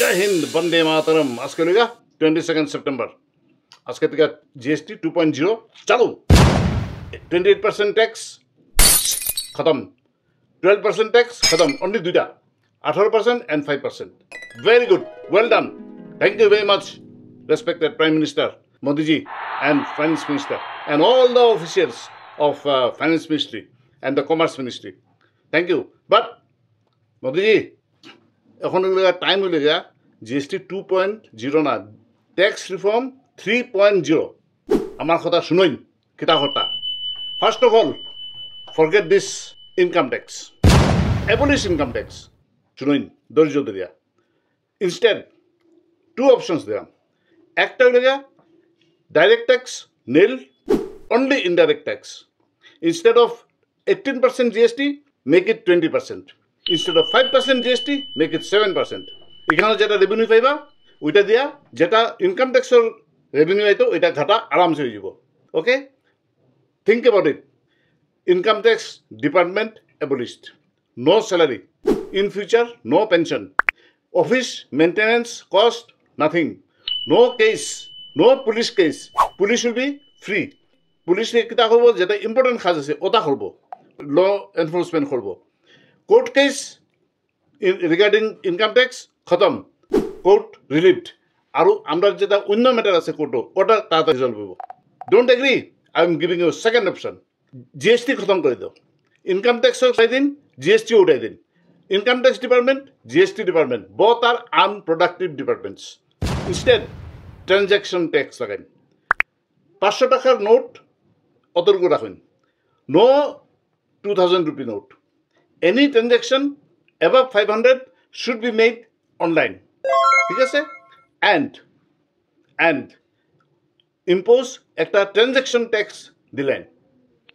जय हिंद वंदे मातरम आज के लेगा 22 सितंबर आज के तक जीएसटी 2.0 चालू 28% टैक्स खत्म 12% टैक्स खत्म ओनली दुटा 18% and 5% very good well done thank you very much respected Prime Minister Modi ji and Finance Minister and all the officials of Finance Ministry and the Commerce Ministry thank you but Modi ji এখন time হয়ে গেছে GST 2.0 না tax reform 3.0 আমার কথা শুনুন কিতা কথা first of all forget this income tax abolish income tax শুনুন ধৈর্য দিয়া ইনস্টেড টু অপশনস দিলাম একটা হয়ে গেছে direct tax nil only indirect tax instead of 18% GST make it 20% instead of 5% GST, make it 7%. এখানে যেটা রেভিনিউ পাইবা ওইটা দিয়া যেটা ইনকাম ট্যাক্সের রেভিনিউ আইতো ওইটা ঘাটা আরামসে হয়ে যাব okay think about it income tax department abolished no salary in future no pension office maintenance cost nothing no case no police case police will be free পুলিশে কিতা করব যেটা ইম্পর্টেন্ট কাজ আছে ওটা করব ল এনফোর্সমেন্ট করব court case regarding income tax খতম কোর্ট রিলিভড আর আমরা যেটা অন্য ম্যাটার আছে কোর্টও ওটা তাড়াতাড়ি রিজলভ হইব don't agree I am giving you second option GST খতম করে দাও ইনকাম ট্যাক্সও উঠাই দিন জিএসটিও উঠাই দিন income tax department GST department both are unproductive departments instead transaction tax লাগাইন 500 টাকার নোট অতর্ক রাখুন no 2000 rupee note any transaction above 500 should be made online ঠিক আছে and impose একটা transaction tax দিলেন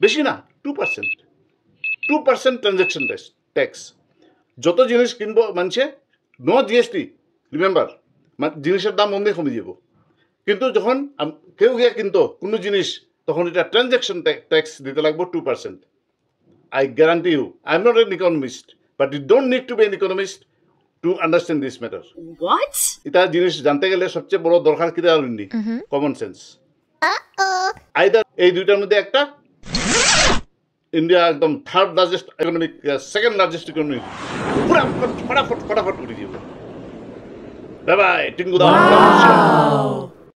বেশি না 2% transaction tax যত জিনিস কিনবো মানুষে নো জিএসটি রিমেম্বার জিনিসের দাম অমনি কমে যাব কিন্তু যখন কেউ গিয়ে কিনতো কোনো জিনিস তখন এটা ট্রানজ্যাকশন ট্যাক্স দিতে লাগবে 2% I guarantee you, I'm not an economist, but you don't need to be an economist to understand this matter. What? এটা জিনিস জানতে গেলে সবচেয়ে বড় দরকার কি জানেননি কমন সেন্স আইদার এই দুইটার মধ্যে একটা ইন্ডিয়া একদম third largest economic second largest economy পুরো ফটাফট করে দিব বাই বাই টিঙ্গু দাও